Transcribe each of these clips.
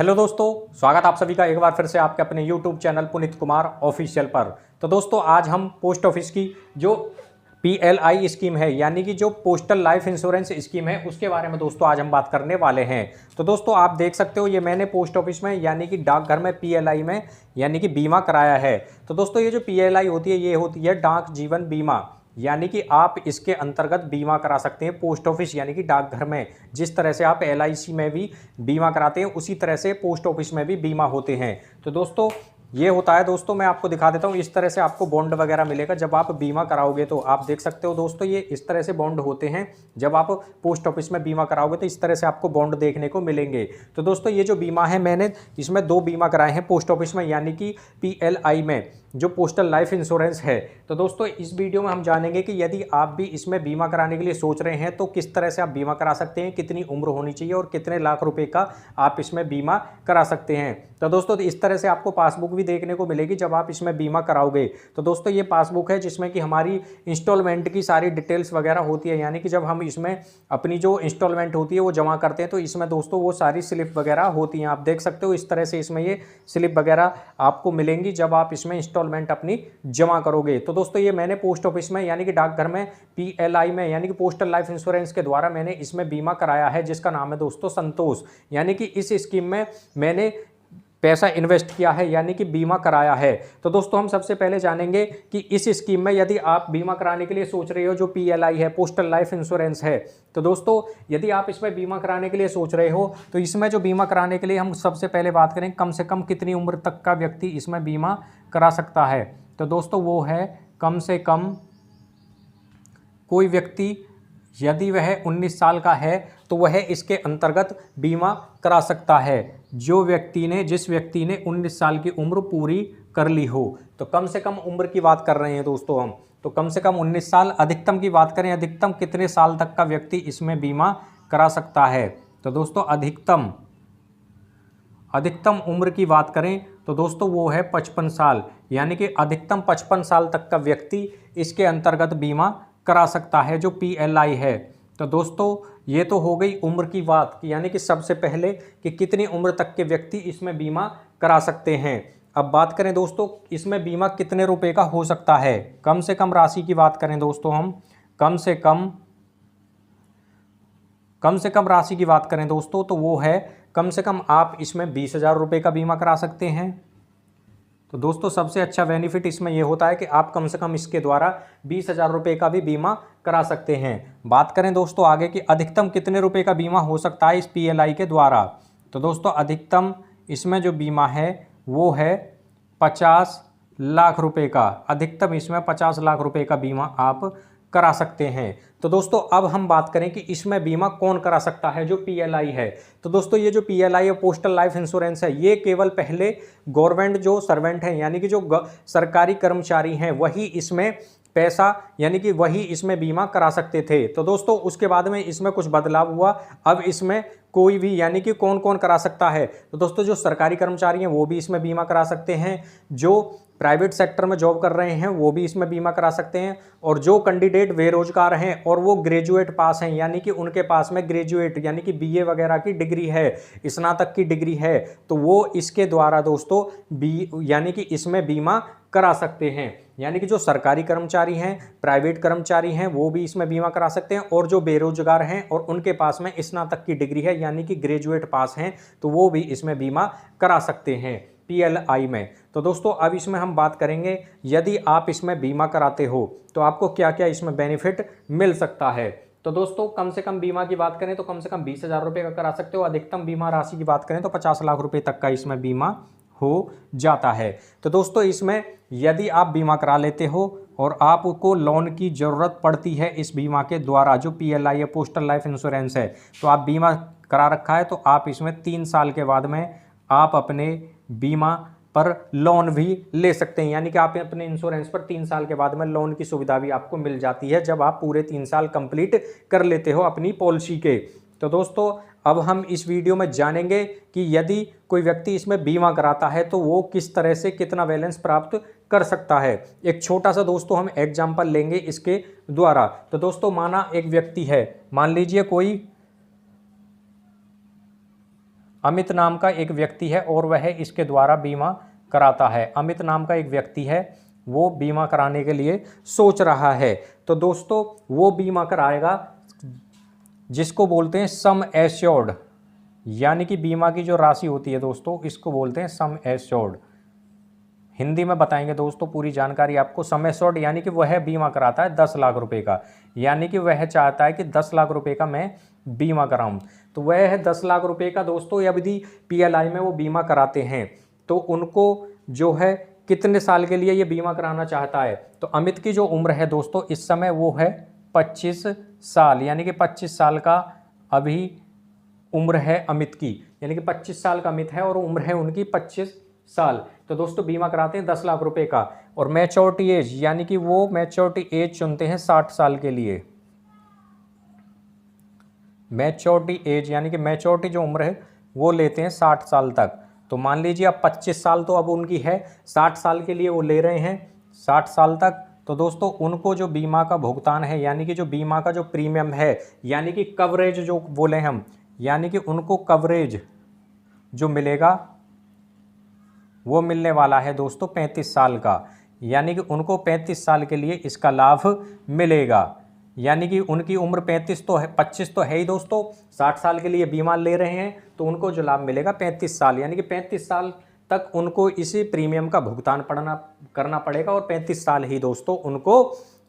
Hello दोस्तों, स्वागत आप सभी का एक बार फिर से आपके अपने YouTube channel Puneet Kumar official पर। तो दोस्तों आज हम पोस्ट ऑफिस की जो PLI स्कीम है यानी कि जो पोस्टल लाइफ इंश्योरेंस स्कीम है उसके बारे में दोस्तों आज हम बात करने वाले हैं। तो दोस्तों आप देख सकते हो ये मैंने पोस्ट ऑफिस में यानी कि डाकघर में PLI में यानी कि बीमा कराया है। तो दोस्तों ये जो PLI होती है ये होती है डाक जीवन बीमा, यानी कि आप इसके अंतर्गत बीमा करा सकते हैं पोस्ट ऑफिस यानी कि डाकघर में। जिस तरह से आप LIC में भी बीमा कराते हैं उसी तरह से पोस्ट ऑफिस में भी बीमा होते हैं। तो दोस्तों ये होता है, दोस्तों मैं आपको दिखा देता हूँ। इस तरह से आपको बॉन्ड वगैरह मिलेगा जब आप बीमा कराओगे। तो आप देख सकते हो दोस्तों ये इस तरह से बॉन्ड होते हैं। जब आप पोस्ट ऑफिस में बीमा कराओगे तो इस तरह से आपको बॉन्ड देखने को मिलेंगे। तो दोस्तों ये जो बीमा है मैंने इसमें 2 बीमा कराए हैं पोस्ट ऑफिस में यानी कि PLI में जो पोस्टल लाइफ इंश्योरेंस है। तो दोस्तों इस वीडियो में हम जानेंगे कि यदि आप भी इसमें बीमा कराने के लिए सोच रहे हैं तो किस तरह से आप बीमा करा सकते हैं, कितनी उम्र होनी चाहिए और कितने लाख रुपए का आप इसमें बीमा करा सकते हैं। तो दोस्तों इस तरह से आपको पासबुक भी देखने को मिलेगी जब आप इसमें बीमा कराओगे। तो दोस्तों ये पासबुक है जिसमें कि हमारी इंस्टॉलमेंट की सारी डिटेल्स वगैरह होती है, यानी कि जब हम इसमें अपनी जो इंस्टॉलमेंट होती है वो जमा करते हैं तो इसमें दोस्तों वो सारी स्लिप वगैरह होती हैं। आप देख सकते हो इस तरह से इसमें ये स्लिप वगैरह आपको मिलेंगी जब आप इसमें इंस्टॉलमेंट अपनी जमा करोगे। तो दोस्तों ये मैंने पोस्ट ऑफिस में यानी कि डाकघर में PLI में यानी कि पोस्टल लाइफ इंश्योरेंस के द्वारा मैंने इसमें बीमा कराया है जिसका नाम है दोस्तों संतोष। यानी कि इस स्कीम में मैंने पैसा इन्वेस्ट किया है यानी कि बीमा कराया है। तो दोस्तों हम सबसे पहले जानेंगे कि इस स्कीम में यदि आप बीमा कराने के लिए सोच रहे हो जो PLI है पोस्टल लाइफ इंश्योरेंस है। तो दोस्तों यदि आप इसमें बीमा कराने के लिए सोच रहे हो तो इसमें जो बीमा कराने के लिए हम सबसे पहले बात करें कम से कम कितनी उम्र तक का व्यक्ति इसमें बीमा करा सकता है। तो दोस्तों वो है कम से कम कोई व्यक्ति यदि वह 19 साल का है तो वह इसके अंतर्गत बीमा करा सकता है जिस व्यक्ति ने 19 साल की उम्र पूरी कर ली हो। तो कम से कम उम्र की बात कर रहे हैं दोस्तों हम, तो कम से कम 19 साल। अधिकतम की बात करें अधिकतम कितने साल तक का व्यक्ति इसमें बीमा करा सकता है। तो दोस्तों अधिकतम उम्र की बात करें तो दोस्तों वो है 55 साल, यानी कि अधिकतम 55 साल तक का व्यक्ति इसके अंतर्गत बीमा करा सकता है जो PLI है। तो दोस्तों ये तो हो गई उम्र की बात, यानी कि सबसे पहले कि कितनी उम्र तक के व्यक्ति इसमें बीमा करा सकते हैं। अब बात करें दोस्तों इसमें बीमा कितने रुपए का हो सकता है। कम से कम राशि की बात करें दोस्तों हम कम से कम राशि की बात करें दोस्तों तो वो है कम से कम आप इसमें 20,000 रुपये का बीमा करा सकते हैं। तो दोस्तों सबसे अच्छा बेनिफिट इसमें यह होता है कि आप कम से कम इसके द्वारा 20,000 रुपये का भी बीमा करा सकते हैं। बात करें दोस्तों आगे कि अधिकतम कितने रुपए का बीमा हो सकता है इस PLI के द्वारा। तो दोस्तों अधिकतम इसमें जो बीमा है वो है 50 लाख रुपए का। अधिकतम इसमें 50 लाख रुपए का बीमा आप करा सकते हैं। तो दोस्तों अब हम बात करें कि इसमें बीमा कौन करा सकता है जो PLI है। तो दोस्तों ये जो PLI है पोस्टल लाइफ इंश्योरेंस है ये केवल पहले गवर्नमेंट जो सर्वेंट हैं यानी कि जो सरकारी कर्मचारी हैं वही इसमें पैसा यानी कि वही इसमें बीमा करा सकते थे। तो दोस्तों उसके बाद में इसमें कुछ बदलाव हुआ। अब इसमें कोई भी यानी कि कौन कौन करा सकता है। तो दोस्तों जो सरकारी कर्मचारी हैं वो भी इसमें बीमा करा सकते हैं, जो प्राइवेट सेक्टर में जॉब कर रहे हैं वो भी इसमें बीमा करा सकते हैं, और जो कैंडिडेट बेरोजगार हैं और वो ग्रेजुएट पास हैं यानी कि उनके पास में ग्रेजुएट यानी कि BA वगैरह की डिग्री है, स्नातक की डिग्री है, तो वो इसके द्वारा दोस्तों यानी कि इसमें बीमा करा सकते हैं। यानी कि जो सरकारी कर्मचारी हैं प्राइवेट कर्मचारी हैं वो भी इसमें बीमा करा सकते हैं, और जो बेरोजगार हैं और उनके पास में स्नातक की डिग्री है यानी कि ग्रेजुएट पास हैं तो वो भी इसमें बीमा करा सकते हैं PLI में। तो दोस्तों अब इसमें हम बात करेंगे यदि आप इसमें बीमा कराते हो तो आपको क्या क्या इसमें बेनिफिट मिल सकता है। तो दोस्तों कम से कम बीमा की बात करें तो कम से कम 20,000 रुपये का करा सकते हो। अधिकतम बीमा राशि की बात करें तो 50 लाख रुपये तक का इसमें बीमा हो जाता है। तो दोस्तों इसमें यदि आप बीमा करा लेते हो और आपको लोन की ज़रूरत पड़ती है इस बीमा के द्वारा जो PLI है पोस्टल लाइफ इंश्योरेंस है, तो आप बीमा करा रखा है तो आप इसमें 3 साल के बाद में आप अपने बीमा पर लोन भी ले सकते हैं। यानी कि आप अपने इंश्योरेंस पर 3 साल के बाद में लोन की सुविधा भी आपको मिल जाती है जब आप पूरे 3 साल कंप्लीट कर लेते हो अपनी पॉलिसी के। तो दोस्तों अब हम इस वीडियो में जानेंगे कि यदि कोई व्यक्ति इसमें बीमा कराता है तो वो किस तरह से कितना बैलेंस प्राप्त कर सकता है। एक छोटा सा दोस्तों हम एग्जाम्पल लेंगे इसके द्वारा। तो दोस्तों माना एक व्यक्ति है, मान लीजिए कोई अमित नाम का एक व्यक्ति है और वह इसके द्वारा बीमा कराता है। अमित नाम का एक व्यक्ति है, वो बीमा कराने के लिए सोच रहा है। तो दोस्तों वो बीमा कराएगा जिसको बोलते हैं सम एश्योर्ड, यानी कि बीमा की जो राशि होती है दोस्तों इसको बोलते हैं सम एश्योर्ड। हिंदी में बताएंगे दोस्तों पूरी जानकारी आपको। सम एश्योर्ड यानी कि वह बीमा कराता है 10 लाख रुपए का, यानी कि वह चाहता है कि 10 लाख रुपए का मैं बीमा कराऊं। तो वह है 10 लाख रुपए का दोस्तों। यदि पीएलआई में वो बीमा कराते हैं तो उनको जो है कितने साल के लिए ये बीमा कराना चाहता है। तो अमित की जो उम्र है दोस्तों इस समय वो है 25 साल, यानी कि 25 साल का अभी उम्र है अमित की, यानी कि 25 साल का अमित है और उम्र है उनकी 25 साल। तो दोस्तों बीमा कराते हैं 10 लाख रुपए का। और मैच्योरिटी एज यानी कि वो मैच्योरिटी एज चुनते हैं 60 साल के लिए। मैच्योरिटी एज यानी कि मैच्योरिटी जो उम्र है वो लेते हैं 60 साल तक। तो मान लीजिए अब 25 साल तो अब उनकी है, 60 साल के लिए वो ले रहे हैं 60 साल तक। तो दोस्तों उनको जो बीमा का भुगतान है, यानी कि जो बीमा का जो प्रीमियम है, यानी कि कवरेज जो बोले हम, यानी कि उनको कवरेज जो मिलेगा वो मिलने वाला है दोस्तों 35 साल का, यानी कि उनको 35 साल के लिए इसका लाभ मिलेगा। यानी कि उनकी उम्र 35 तो है, 25 तो है ही दोस्तों, 60 साल के लिए बीमा ले रहे हैं तो उनको जो लाभ मिलेगा 35 साल, यानी कि 35 साल तक उनको इसी प्रीमियम का भुगतान करना पड़ेगा और 35 साल ही दोस्तों उनको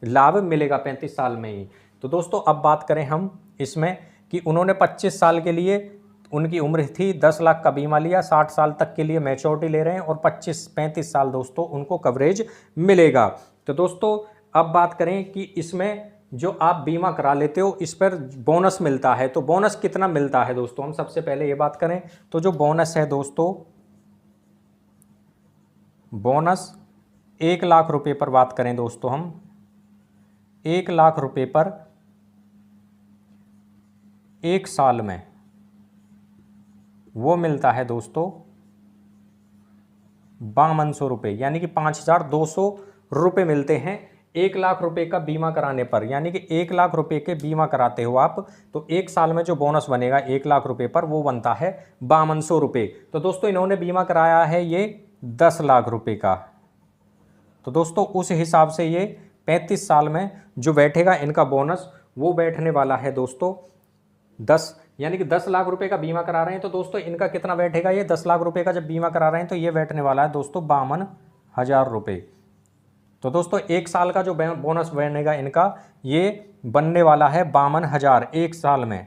लाभ मिलेगा, 35 साल में ही। तो दोस्तों अब बात करें हम इसमें कि उन्होंने 25 साल के लिए उनकी उम्र थी, 10 लाख का बीमा लिया, 60 साल तक के लिए मैच्योरिटी ले रहे हैं और 35 साल दोस्तों उनको कवरेज मिलेगा। तो दोस्तों अब बात करें कि इसमें जो आप बीमा करा लेते हो इस पर बोनस मिलता है। तो बोनस कितना मिलता है दोस्तों, हम सबसे पहले ये बात करें तो जो बोनस है दोस्तों, बोनस 1 लाख रुपए पर बात करें दोस्तों, हम 1 लाख रुपए पर 1 साल में वो मिलता है दोस्तों 5200 रुपये, यानी कि 5200 रुपये मिलते हैं 1 लाख रुपए का बीमा कराने पर। यानी कि 1 लाख रुपए के बीमा कराते हो आप तो 1 साल में जो बोनस बनेगा 1 लाख रुपए पर वो बनता है 5200 रुपये। तो दोस्तों इन्होंने बीमा कराया है ये 10 लाख रुपए का। तो दोस्तों उस हिसाब से ये 35 साल में जो बैठेगा इनका बोनस वो बैठने वाला है दोस्तों 10, यानी कि 10 लाख रुपए का बीमा करा रहे हैं तो दोस्तों इनका कितना बैठेगा, ये 10 लाख रुपए का जब बीमा करा रहे हैं तो ये बैठने वाला है दोस्तों 52,000 रुपये। तो दोस्तों 1 साल का जो बोनस बनेगा इनका ये बनने वाला है 52,000 1 साल में।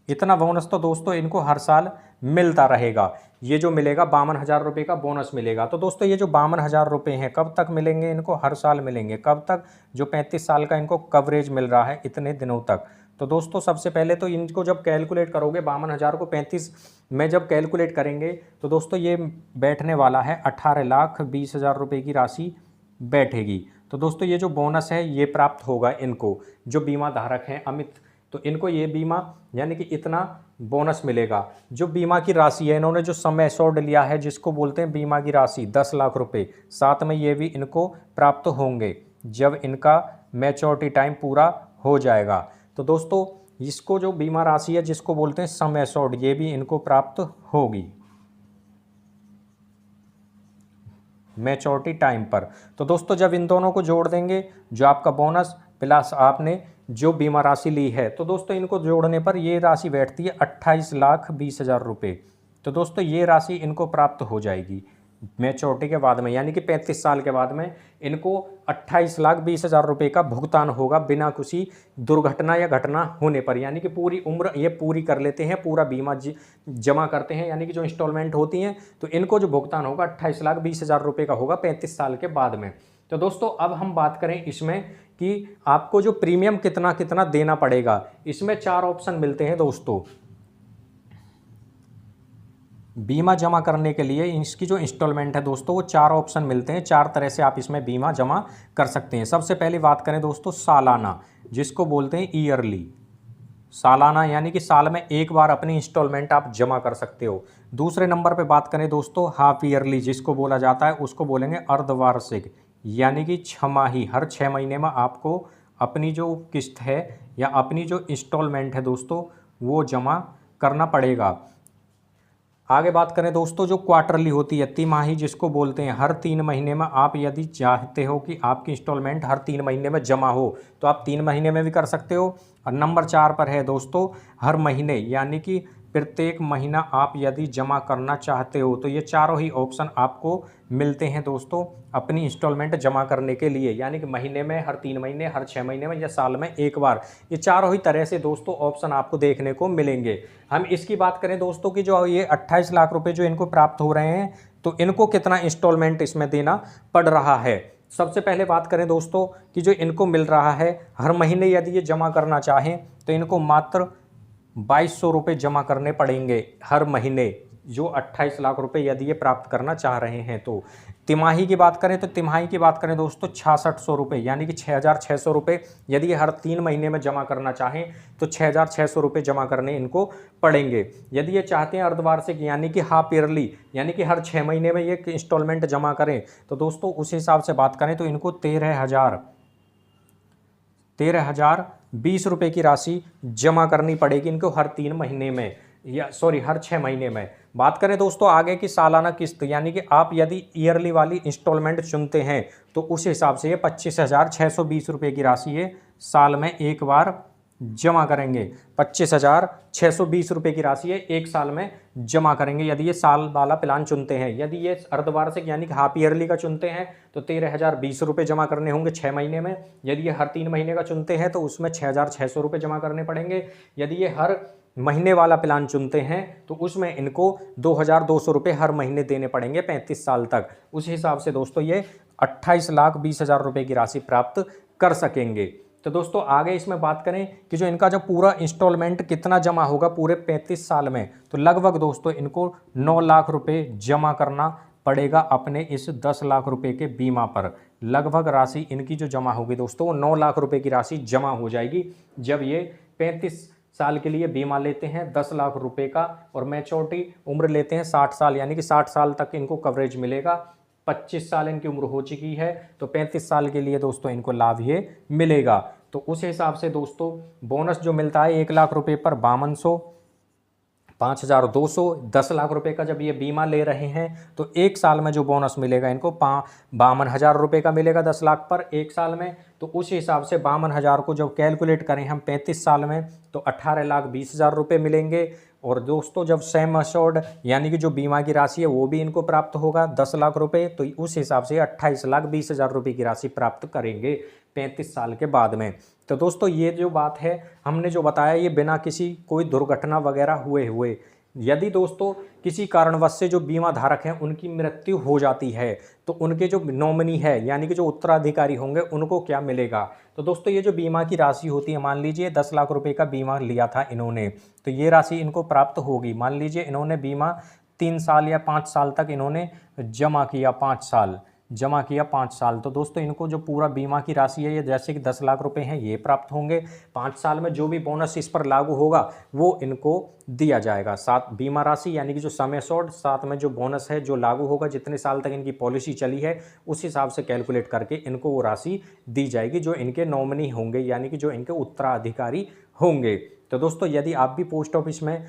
इतना बोनस तो दोस्तों इनको हर साल मिलता रहेगा। ये जो मिलेगा 52,000 रुपये का बोनस मिलेगा। तो दोस्तों ये जो 52,000 रुपये हैं कब तक मिलेंगे इनको, हर साल मिलेंगे। कब तक, जो 35 साल का इनको कवरेज मिल रहा है इतने दिनों तक। तो दोस्तों सबसे पहले तो इनको जब कैलकुलेट करोगे 52,000 को 35 में जब कैलकुलेट करेंगे तो दोस्तों ये बैठने वाला है 18,20,000 रुपये की राशि बैठेगी। तो दोस्तों ये जो बोनस है ये प्राप्त होगा इनको, जो बीमा धारक हैं अमित, तो इनको ये बीमा यानी कि इतना बोनस मिलेगा। जो बीमा की राशि है इन्होंने जो सम एश्योर्ड लिया है जिसको बोलते हैं बीमा की राशि 10 लाख रुपए, साथ में ये भी इनको प्राप्त होंगे जब इनका मैच्योरिटी टाइम पूरा हो जाएगा। तो दोस्तों इसको जो बीमा राशि है जिसको बोलते हैं सम एश्योर्ड ये भी इनको प्राप्त होगी मैच्योरिटी टाइम पर। तो दोस्तों जब इन दोनों को जोड़ देंगे, जो आपका बोनस प्लस आपने जो बीमा राशि ली है, तो दोस्तों इनको जोड़ने पर ये राशि बैठती है 28,20,000 रुपये। तो दोस्तों ये राशि इनको प्राप्त हो जाएगी मैच्योरिटी के बाद में, यानी कि 35 साल के बाद में इनको 28,20,000 रुपये का भुगतान होगा बिना किसी दुर्घटना या घटना होने पर। यानी कि पूरी उम्र ये पूरी कर लेते हैं, पूरा बीमा जमा करते हैं, यानी कि जो इंस्टॉलमेंट होती हैं, तो इनको जो भुगतान होगा 28,20,000 रुपये का होगा 35 साल के बाद में। तो दोस्तों अब हम बात करें इसमें कि आपको जो प्रीमियम कितना कितना देना पड़ेगा। इसमें 4 ऑप्शन मिलते हैं दोस्तों बीमा जमा करने के लिए। इसकी जो इंस्टॉलमेंट है दोस्तों वो 4 ऑप्शन मिलते हैं, 4 तरह से आप इसमें बीमा जमा कर सकते हैं। सबसे पहले बात करें दोस्तों सालाना, जिसको बोलते हैं ईयरली। सालाना यानी कि साल में एक बार अपनी इंस्टॉलमेंट आप जमा कर सकते हो। दूसरे नंबर पे बात करें दोस्तों हाफ ईयरली, जिसको बोला जाता है, उसको बोलेंगे अर्धवार्षिक, यानी कि छमाही, हर 6 महीने में आपको अपनी जो किस्त है या अपनी जो इंस्टॉलमेंट है दोस्तों वो जमा करना पड़ेगा। आगे बात करें दोस्तों, जो क्वार्टरली होती है, तिमाही जिसको बोलते हैं, हर 3 महीने में आप यदि चाहते हो कि आपकी इंस्टॉलमेंट हर 3 महीने में जमा हो तो आप 3 महीने में भी कर सकते हो। और नंबर 4 पर है दोस्तों हर महीने, यानी कि प्रत्येक महीना आप यदि जमा करना चाहते हो तो ये चारों ही ऑप्शन आपको मिलते हैं दोस्तों अपनी इंस्टॉलमेंट जमा करने के लिए, यानी कि महीने में, हर 3 महीने, हर 6 महीने में या साल में एक बार। ये चारों ही तरह से दोस्तों ऑप्शन आपको देखने को मिलेंगे। हम इसकी बात करें दोस्तों कि जो ये 28 लाख रुपए जो इनको प्राप्त हो रहे हैं तो इनको कितना इंस्टॉलमेंट इसमें देना पड़ रहा है। सबसे पहले बात करें दोस्तों कि जो इनको मिल रहा है हर महीने यदि ये जमा करना चाहें तो इनको मात्र 2200 रुपये जमा करने पड़ेंगे हर महीने, जो 28 लाख रुपए यदि ये प्राप्त करना चाह रहे हैं तो। तिमाही की बात करें तो तिमाही की बात करें दोस्तों 6600 रुपये, यानी कि 6600 रुपये यदि ये हर 3 महीने में जमा करना चाहें तो 6600 रुपये जमा करने इनको पड़ेंगे। यदि ये चाहते हैं अर्धवार्षिक यानी कि हाफ ईयरली, यानी कि हर 6 महीने में ये इंस्टॉलमेंट जमा करें तो दोस्तों उस हिसाब से बात करें तो इनको 13,020 रुपये की राशि जमा करनी पड़ेगी इनको हर 3 महीने में, या सॉरी हर 6 महीने में। बात करें दोस्तों आगे की सालाना किस्त, यानी कि आप यदि ईयरली वाली इंस्टॉलमेंट चुनते हैं तो उस हिसाब से ये 25,620 रुपये की राशि ये साल में एक बार जमा करेंगे। 25,620 रुपये की राशि ये एक साल में जमा करेंगे यदि ये साल वाला प्लान चुनते हैं। यदि ये अर्धवार्षिक यानी कि हाफ ईयरली का चुनते हैं तो 13,020 रुपये जमा करने होंगे 6 महीने में। यदि ये हर 3 महीने का चुनते हैं तो उसमें 6,600 रुपये जमा करने पड़ेंगे। यदि ये हर महीने वाला प्लान चुनते हैं तो उसमें इनको 2,200 रुपये हर महीने देने पड़ेंगे 35 साल तक। उस हिसाब से दोस्तों ये 28,20,000 रुपये की राशि प्राप्त कर सकेंगे। तो दोस्तों आगे इसमें बात करें कि जो इनका जो पूरा इंस्टॉलमेंट कितना जमा होगा पूरे 35 साल में, तो लगभग दोस्तों इनको 9 लाख रुपए जमा करना पड़ेगा अपने इस 10 लाख रुपए के बीमा पर। लगभग राशि इनकी जो जमा होगी दोस्तों वो 9 लाख रुपए की राशि जमा हो जाएगी जब ये 35 साल के लिए बीमा लेते हैं 10 लाख रुपए का, और मैच्योरिटी उम्र लेते हैं 60 साल, यानी कि 60 साल तक इनको कवरेज मिलेगा। 25 साल इनकी उम्र हो चुकी है तो 35 साल के लिए दोस्तों इनको लाभ ये मिलेगा। तो उस हिसाब से दोस्तों बोनस जो मिलता है 1 लाख रुपए पर 5200, 5,200, 10 लाख रुपए का जब ये बीमा ले रहे हैं तो एक साल में जो बोनस मिलेगा इनको 52,000 रुपये का मिलेगा 10 लाख पर एक साल में। तो उस हिसाब से 52,000 को जब कैलकुलेट करें हम 35 साल में तो 18,20,000 रुपये मिलेंगे। और दोस्तों जब सेम अश्योर्ड यानी कि जो बीमा की राशि है वो भी इनको प्राप्त होगा 10 लाख रुपए, तो उस हिसाब से 28,20,000 रुपये की राशि प्राप्त करेंगे 35 साल के बाद में। तो दोस्तों ये जो बात है हमने जो बताया ये बिना किसी कोई दुर्घटना वगैरह हुए। यदि दोस्तों किसी कारणवश से जो बीमा धारक हैं उनकी मृत्यु हो जाती है तो उनके जो नॉमिनी है यानी कि जो उत्तराधिकारी होंगे उनको क्या मिलेगा। तो दोस्तों ये जो बीमा की राशि होती है, मान लीजिए 10 लाख रुपए का बीमा लिया था इन्होंने, तो ये राशि इनको प्राप्त होगी। मान लीजिए इन्होंने बीमा 3 साल या 5 साल तक इन्होंने जमा किया, 5 साल जमा किया 5 साल, तो दोस्तों इनको जो पूरा बीमा की राशि है ये जैसे कि 10 लाख रुपए हैं ये प्राप्त होंगे। 5 साल में जो भी बोनस इस पर लागू होगा वो इनको दिया जाएगा। साथ बीमा राशि यानी कि जो सम एश्योर्ड, साथ में जो बोनस है जो लागू होगा, जितने साल तक इनकी पॉलिसी चली है उस हिसाब से कैलकुलेट करके इनको वो राशि दी जाएगी जो इनके नॉमिनी होंगे यानी कि जो इनके उत्तराधिकारी होंगे। तो दोस्तों यदि आप भी पोस्ट ऑफिस में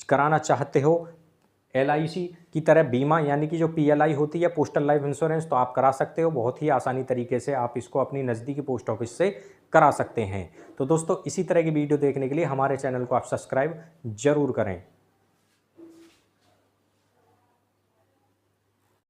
कराना चाहते हो LIC की तरह बीमा यानी कि जो PLI होती है पोस्टल लाइफ इंश्योरेंस, तो आप करा सकते हो। बहुत ही आसानी तरीके से आप इसको अपनी नज़दीकी पोस्ट ऑफिस से करा सकते हैं। तो दोस्तों इसी तरह की वीडियो देखने के लिए हमारे चैनल को आप सब्सक्राइब जरूर करें।